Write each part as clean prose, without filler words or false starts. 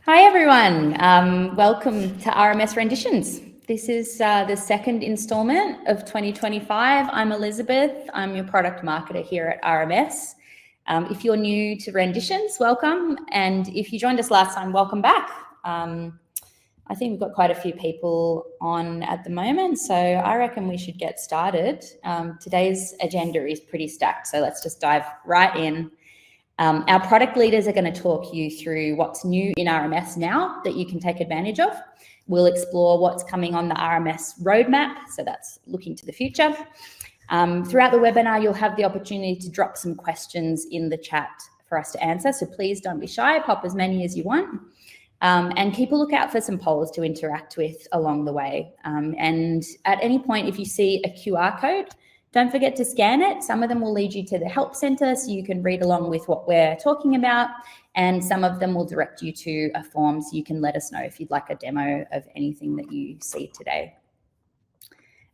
Hi everyone, welcome to RMS Renditions. This is the second installment of 2025. I'm Elizabeth, I'm your product marketer here at RMS. If you're new to Renditions, welcome. And if you joined us last time, welcome back. I think we've got quite a few people on at the moment, so I reckon we should get started. Today's agenda is pretty stacked, so let's just dive right in. Our product leaders are going to talk you through what's new in RMS now that you can take advantage of. We'll explore what's coming on the RMS roadmap, so that's looking to the future. Throughout the webinar, you'll have the opportunity to drop some questions in the chat for us to answer, so please don't be shy, pop as many as you want. And keep a lookout for some polls to interact with along the way. And at any point, if you see a QR code, don't forget to scan it. Some of them will lead you to the help center so you can read along with what we're talking about. And some of them will direct you to a form so you can let us know if you'd like a demo of anything that you see today.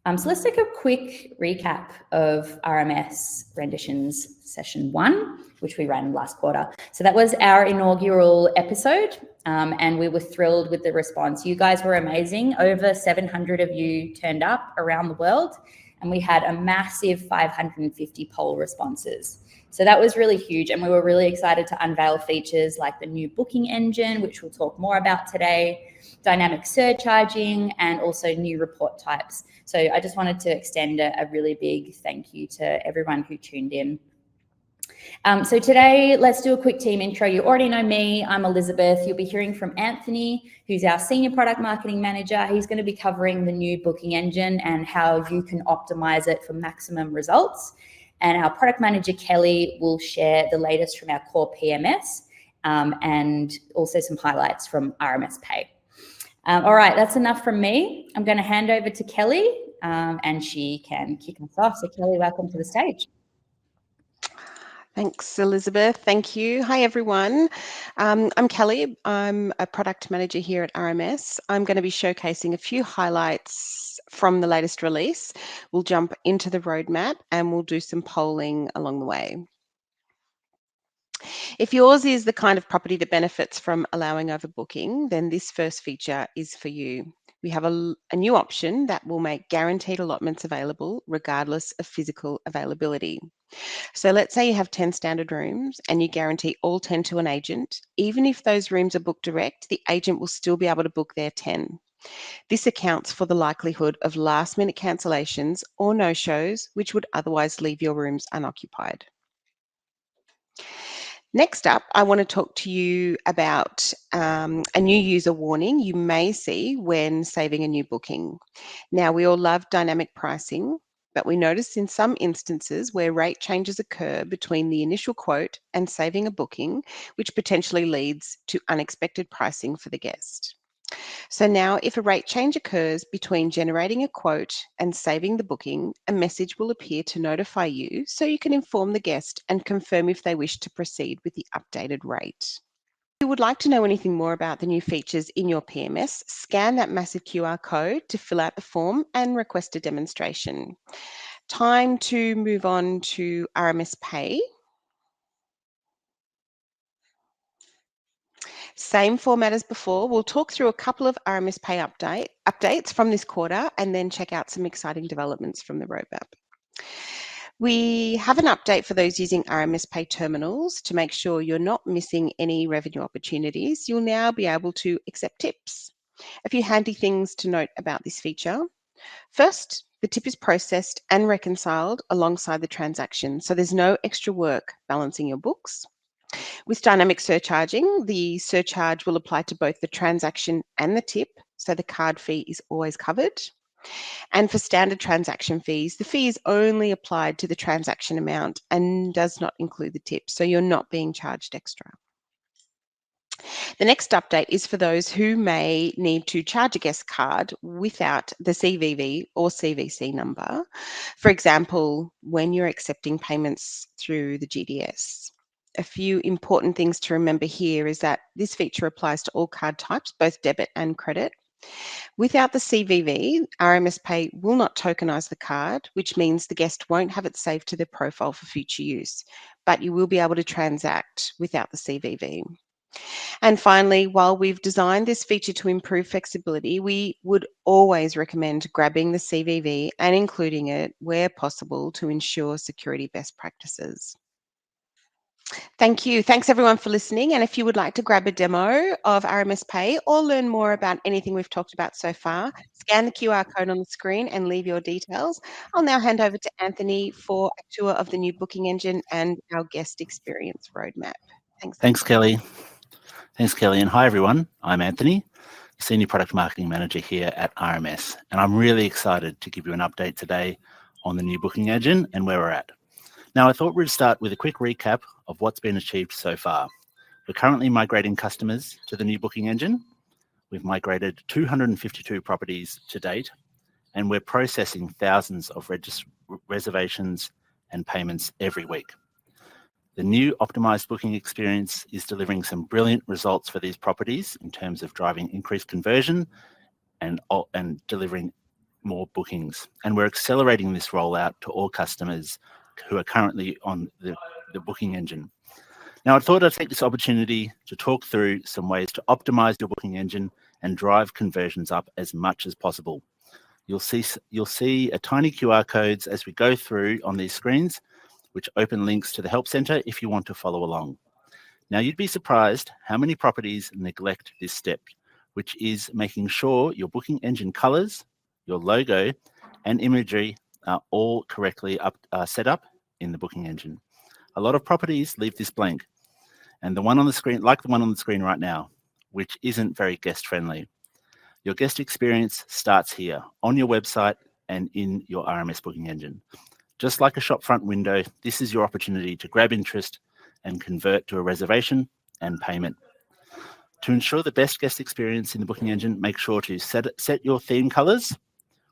So let's take a quick recap of RMS Renditions Session 1, which we ran last quarter. So that was our inaugural episode, and we were thrilled with the response. You guys were amazing. Over 700 of you turned up around the world, and we had a massive 550 poll responses. So that was really huge, and we were really excited to unveil features like the new booking engine, which we'll talk more about today, dynamic surcharging, and also new report types. So I just wanted to extend a really big thank you to everyone who tuned in. So today, let's do a quick team intro. You already know me, I'm Elizabeth. You'll be hearing from Anthony, who's our Senior Product Marketing Manager. He's going to be covering the new booking engine and how you can optimize it for maximum results. And our Product Manager, Kelly, will share the latest from our core PMS and also some highlights from RMS Pay. All right, that's enough from me. I'm going to hand over to Kelly and she can kick us off. So Kelly, welcome to the stage. Thanks, Elizabeth. Thank you. Hi, everyone. I'm Kelly. I'm a product manager here at RMS. I'm going to be showcasing a few highlights from the latest release. We'll jump into the roadmap and we'll do some polling along the way. If yours is the kind of property that benefits from allowing overbooking, then this first feature is for you. We have a new option that will make guaranteed allotments available regardless of physical availability. So let's say you have 10 standard rooms and you guarantee all 10 to an agent. Even if those rooms are booked direct, the agent will still be able to book their 10. This accounts for the likelihood of last-minute cancellations or no-shows, which would otherwise leave your rooms unoccupied. Next up, I want to talk to you about a new user warning you may see when saving a new booking. Now, we all love dynamic pricing, but we notice in some instances where rate changes occur between the initial quote and saving a booking, which potentially leads to unexpected pricing for the guest. So now, if a rate change occurs between generating a quote and saving the booking, a message will appear to notify you so you can inform the guest and confirm if they wish to proceed with the updated rate. If you would like to know anything more about the new features in your PMS, scan that massive QR code to fill out the form and request a demonstration. Time to move on to RMS Pay. Same format as before. We'll talk through a couple of RMS Pay updates from this quarter and then check out some exciting developments from the roadmap. We have an update for those using RMS Pay Terminals to make sure you're not missing any revenue opportunities. You'll now be able to accept tips. A few handy things to note about this feature. First, the tip is processed and reconciled alongside the transaction, so there's no extra work balancing your books. With dynamic surcharging, the surcharge will apply to both the transaction and the tip, so the card fee is always covered. And for standard transaction fees, the fee is only applied to the transaction amount and does not include the tip, so you're not being charged extra. The next update is for those who may need to charge a guest card without the CVV or CVC number. For example, when you're accepting payments through the GDS. A few important things to remember here is that this feature applies to all card types, both debit and credit. Without the CVV, RMS Pay will not tokenize the card, which means the guest won't have it saved to their profile for future use, but you will be able to transact without the CVV. And finally, while we've designed this feature to improve flexibility, we would always recommend grabbing the CVV and including it where possible to ensure security best practices. Thank you. Thanks everyone for listening. And if you would like to grab a demo of RMS Pay or learn more about anything we've talked about so far, scan the QR code on the screen and leave your details. I'll now hand over to Anthony for a tour of the new booking engine and our guest experience roadmap. Thanks, Kelly. Thanks, Kelly. And hi, everyone. I'm Anthony, Senior Product Marketing Manager here at RMS. And I'm really excited to give you an update today on the new booking engine and where we're at. Now, I thought we'd start with a quick recap of what's been achieved so far. We're currently migrating customers to the new booking engine. We've migrated 252 properties to date, and we're processing thousands of reservations and payments every week. The new optimized booking experience is delivering some brilliant results for these properties in terms of driving increased conversion and delivering more bookings. And we're accelerating this rollout to all customers who are currently on the booking engine. Now, I thought I'd take this opportunity to talk through some ways to optimize your booking engine and drive conversions up as much as possible. You'll see a tiny QR codes as we go through on these screens, which open links to the Help Center if you want to follow along. Now, you'd be surprised how many properties neglect this step, which is making sure your booking engine colors, your logo, and imagery are all correctly set up in the booking engine. A lot of properties leave this blank, and the one on the screen, like the one on the screen right now, which isn't very guest-friendly. Your guest experience starts here on your website and in your RMS booking engine. Just like a shopfront window, this is your opportunity to grab interest and convert to a reservation and payment. To ensure the best guest experience in the booking engine, make sure to set your theme colors,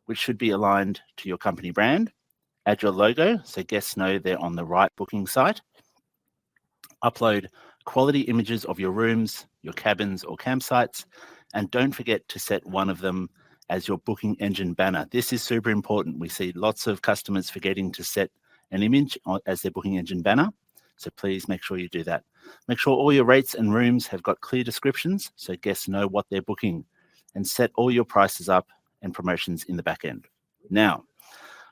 which should be aligned to your company brand. Add your logo so guests know they're on the right booking site. Upload quality images of your rooms, your cabins or campsites, and don't forget to set one of them as your booking engine banner. This is super important. We see lots of customers forgetting to set an image as their booking engine banner. So please make sure you do that. Make sure all your rates and rooms have got clear descriptions so guests know what they're booking, and set all your prices up and promotions in the back end. Now,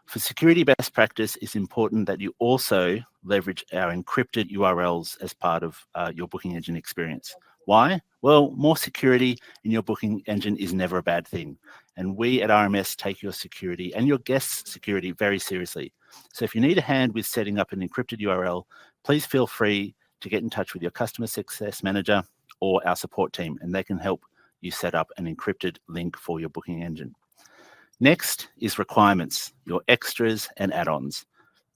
for security best practice, it's important that you also leverage our encrypted URLs as part of your booking engine experience. Why? Well, more security in your booking engine is never a bad thing. And we at RMS take your security and your guests' security very seriously. So if you need a hand with setting up an encrypted URL, please feel free to get in touch with your customer success manager or our support team, and they can help you set up an encrypted link for your booking engine. Next is requirements, your extras and add-ons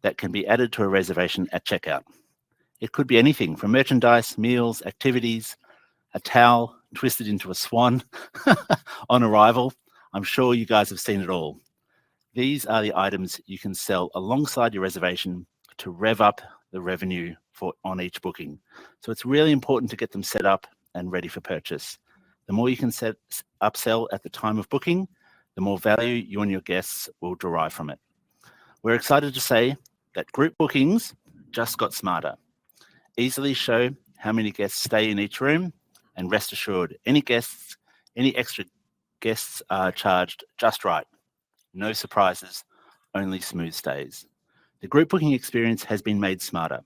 that can be added to a reservation at checkout. It could be anything from merchandise, meals, activities, a towel twisted into a swan on arrival. I'm sure you guys have seen it all. These are the items you can sell alongside your reservation to rev up the revenue on each booking. So it's really important to get them set up and ready for purchase. The more you can upsell at the time of booking, the more value you and your guests will derive from it. We're excited to say that group bookings just got smarter. Easily show how many guests stay in each room, and rest assured, any extra guests are charged just right. No surprises, only smooth stays. The group booking experience has been made smarter.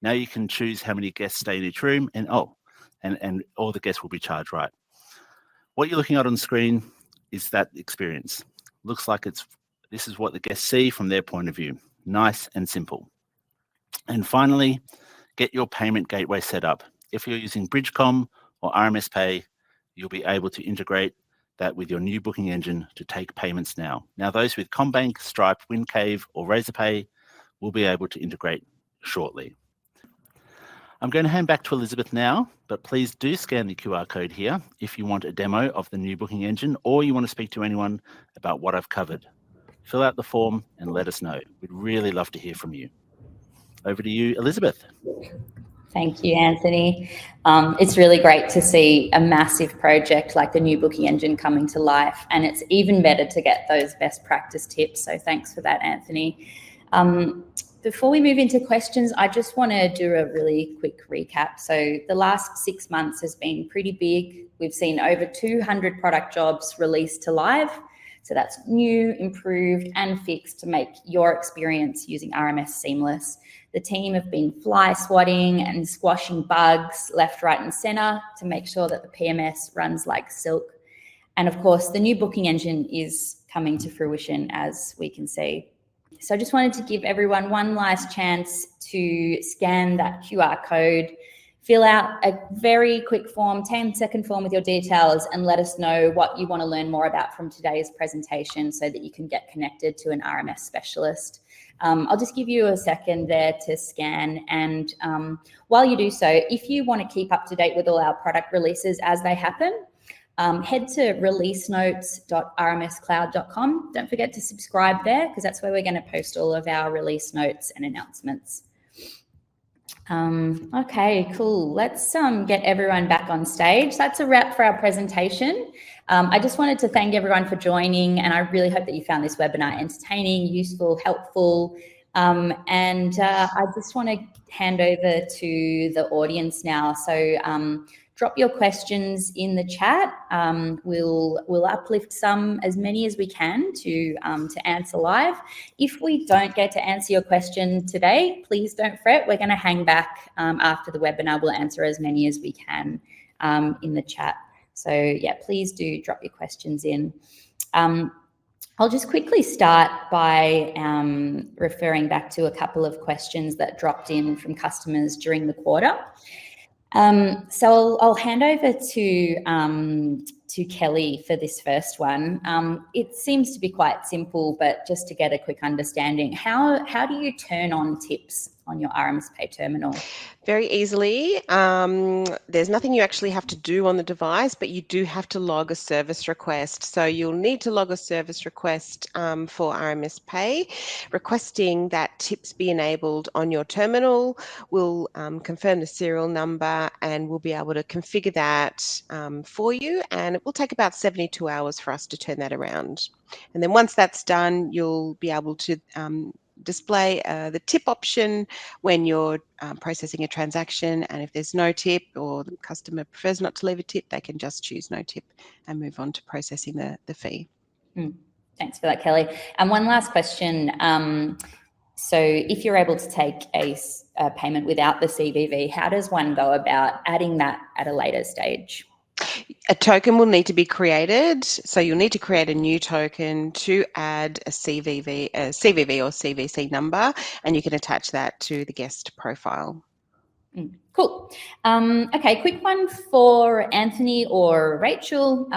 Now you can choose how many guests stay in each room, and all the guests will be charged right. What you're looking at on screen is that experience. Looks like this is what the guests see from their point of view. Nice and simple. And finally, get your payment gateway set up. If you're using Bridgecom or RMS Pay, you'll be able to integrate that with your new booking engine to take payments now. Now, those with CommBank, Stripe, WinCave, or RazorPay will be able to integrate shortly. I'm going to hand back to Elizabeth now, but please do scan the QR code here if you want a demo of the new booking engine or you want to speak to anyone about what I've covered. Fill out the form and let us know. We'd really love to hear from you. Over to you, Elizabeth. Thank you, Anthony. It's really great to see a massive project like the new booking engine coming to life, and it's even better to get those best practice tips. So thanks for that, Anthony. Before we move into questions, I just want to do a really quick recap. So the last 6 months has been pretty big. We've seen over 200 product jobs released to live. So that's new, improved, and fixed to make your experience using RMS seamless. The team have been fly swatting and squashing bugs left, right, and center to make sure that the PMS runs like silk. And of course, the new booking engine is coming to fruition, as we can see. So I just wanted to give everyone one last chance to scan that QR code, fill out a very quick form, 10-second form with your details, and let us know what you want to learn more about from today's presentation so that you can get connected to an RMS specialist. I'll just give you a second there to scan. And while you do so, if you want to keep up to date with all our product releases as they happen, head to releasenotes.rmscloud.com. Don't forget to subscribe there, because that's where we're going to post all of our release notes and announcements. Okay, cool. Let's get everyone back on stage. That's a wrap for our presentation. I just wanted to thank everyone for joining, and I really hope that you found this webinar entertaining, useful, helpful. I just want to hand over to the audience now. So drop your questions in the chat. We'll uplift as many as we can to answer live. If we don't get to answer your question today, please don't fret. We're going to hang back after the webinar. We'll answer as many as we can in the chat. So yeah, please do drop your questions in. I'll just quickly start by referring back to a couple of questions that dropped in from customers during the quarter. So I'll hand over to Kelly for this first one. It seems to be quite simple, but just to get a quick understanding, how do you turn on tips on your RMS Pay terminal? Very easily. There's nothing you actually have to do on the device, but you do have to log a service request. So you'll need to log a service request for RMS Pay, requesting that tips be enabled on your terminal. We'll confirm the serial number, and we'll be able to configure that for you. And it will take about 72 hours for us to turn that around. And then once that's done, you'll be able to display the tip option when you're processing a transaction, and if there's no tip or the customer prefers not to leave a tip, they can just choose no tip and move on to processing the fee. Thanks for that, Kelly. And one last question. So if you're able to take a payment without the CVV, how does one go about adding that at a later stage? A token will need to be created. So you'll need to create a new token to add a CVV or CVC number, and you can attach that to the guest profile. Cool. Okay, quick one for Anthony or Rachel.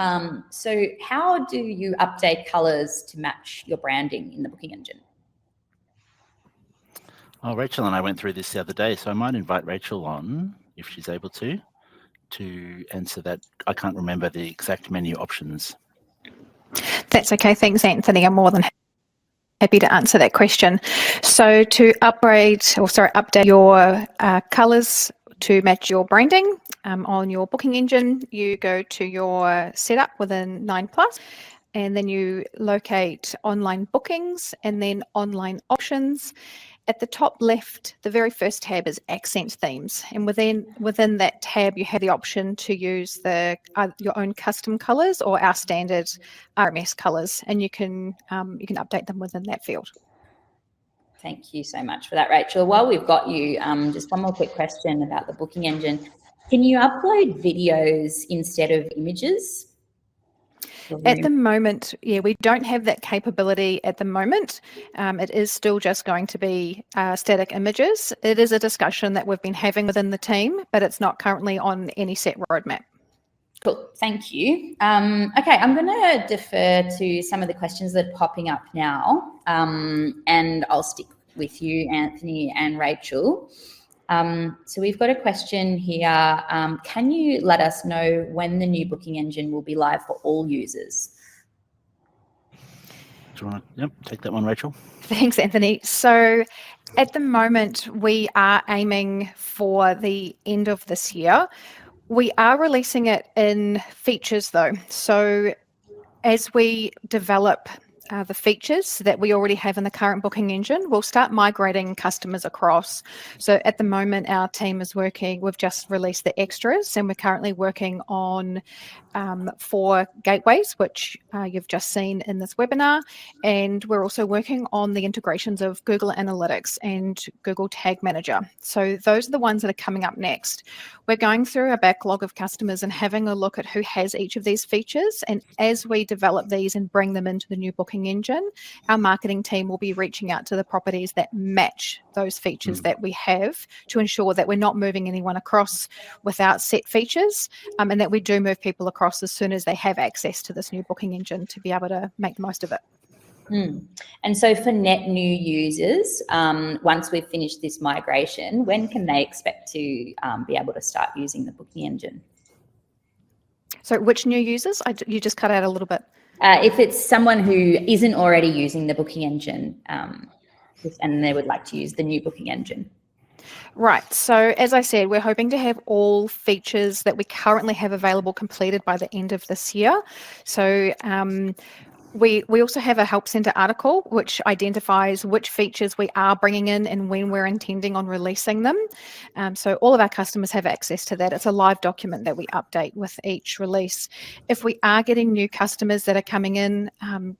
So how do you update colors to match your branding in the booking engine? Oh, Rachel and I went through this the other day, so I might invite Rachel on if she's able to answer that. I can't remember the exact menu options. That's okay. Thanks, Anthony. I'm more than happy to answer that question. So to update your colours to match your branding on your booking engine, you go to your setup within 9+, and then you locate online bookings and then online options. At the top left, the very first tab is accent themes, and within that tab, you have the option to use your own custom colours or our standard RMS colours, and you can update them within that field. Thank you so much for that, Rachel. While we've got you, just one more quick question about the booking engine. Can you upload videos instead of images? At the moment, yeah, we don't have that capability at the moment. It is still just going to be static images. It is a discussion that we've been having within the team, but it's not currently on any set roadmap. Cool, thank you. Okay, I'm going to defer to some of the questions that are popping up now, and I'll stick with you, Anthony and Rachel. So we've got a question here. Can you let us know when the new booking engine will be live for all users? Do you want to take that one, Rachel? Thanks, Anthony. So at the moment, we are aiming for the end of this year. We are releasing it in features though. So as we develop the features that we already have in the current booking engine, we'll start migrating customers across. So at the moment, our team is working, we've just released the extras, and we're currently working on 4 gateways, which you've just seen in this webinar. And we're also working on the integrations of Google Analytics and Google Tag Manager. So those are the ones that are coming up next. We're going through a backlog of customers and having a look at who has each of these features. And as we develop these and bring them into the new booking engine, our marketing team will be reaching out to the properties that match those features that we have to ensure that we're not moving anyone across without set features, and that we do move people across as soon as they have access to this new booking engine to be able to make the most of it. And so for net new users, once we've finished this migration, when can they expect to be able to start using the booking engine? So which new users? You just cut out a little bit. If it's someone who isn't already using the booking engine and they would like to use the new booking engine. Right. So as I said, we're hoping to have all features that we currently have available completed by the end of this year. So we also have a Help Centre article which identifies which features we are bringing in and when we're intending on releasing them. So all of our customers have access to that. It's a live document that we update with each release. If we are getting new customers that are coming in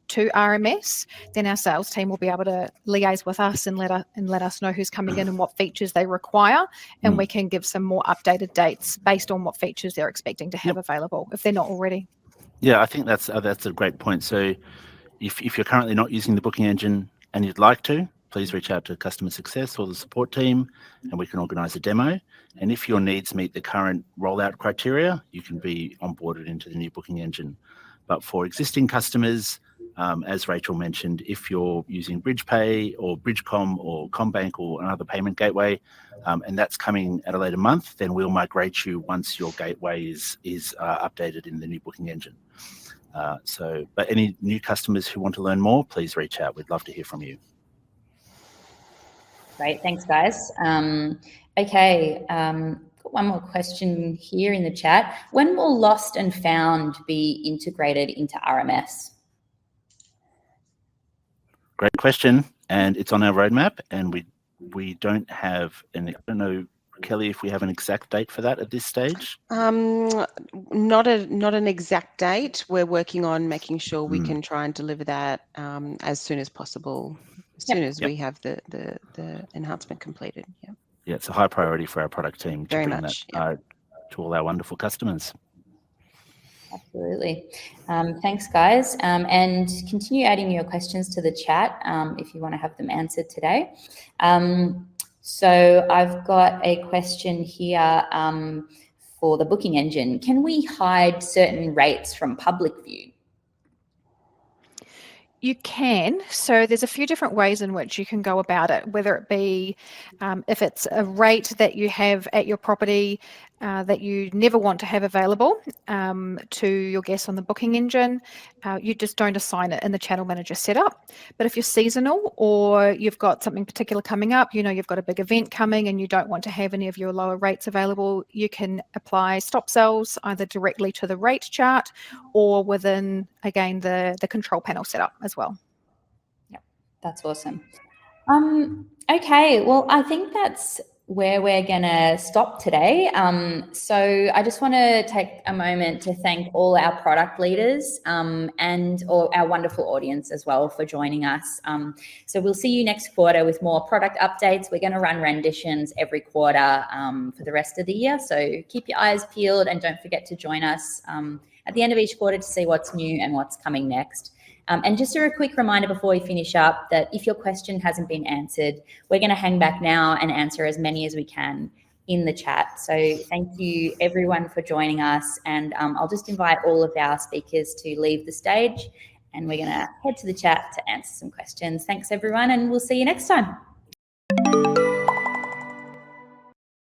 to RMS, then our sales team will be able to liaise with us and let us know who's coming in and what features they require, and we can give some more updated dates based on what features they're expecting to have available if they're not already. Yeah, I think that's a great point. So if you're currently not using the booking engine and you'd like to, please reach out to customer success or the support team and we can organise a demo. And if your needs meet the current rollout criteria, you can be onboarded into the new booking engine. But for existing customers, as Rachel mentioned, if you're using BridgePay or BridgeCom or CommBank or another payment gateway, and that's coming at a later month, then we'll migrate you once your gateway is updated in the new booking engine. But any new customers who want to learn more, please reach out. We'd love to hear from you. Great, thanks guys. Okay, got one more question here in the chat. When will Lost and Found be integrated into RMS? Great question, and it's on our roadmap, and we don't have any. I don't know, Kelly, if we have an exact date for that at this stage. Not an exact date. We're working on making sure we can try and deliver that as soon as possible, as soon as we have the enhancement completed. Yeah, it's a high priority for our product team to Very bring much, that to all our wonderful customers. Absolutely. Thanks, guys. And continue adding your questions to the chat if you want to have them answered today. So I've got a question here for the booking engine. Can we hide certain rates from public view? You can. So there's a few different ways in which you can go about it, whether it be if it's a rate that you have at your property that you never want to have available to your guests on the booking engine, you just don't assign it in the channel manager setup. But if you're seasonal or you've got something particular coming up, you've got a big event coming and you don't want to have any of your lower rates available, you can apply stop sells either directly to the rate chart or within, again, the control panel setup as well. Yeah, that's awesome. Okay, well, I think that's where we're going to stop today. So I just want to take a moment to thank all our product leaders and all our wonderful audience as well for joining us. So we'll see you next quarter with more product updates. We're going to run renditions every quarter for the rest of the year. So keep your eyes peeled and don't forget to join us at the end of each quarter to see what's new and what's coming next. And just a quick reminder before we finish up that if your question hasn't been answered, we're going to hang back now and answer as many as we can in the chat. So thank you everyone for joining us, and I'll just invite all of our speakers to leave the stage and we're going to head to the chat to answer some questions. Thanks everyone, and we'll see you next time.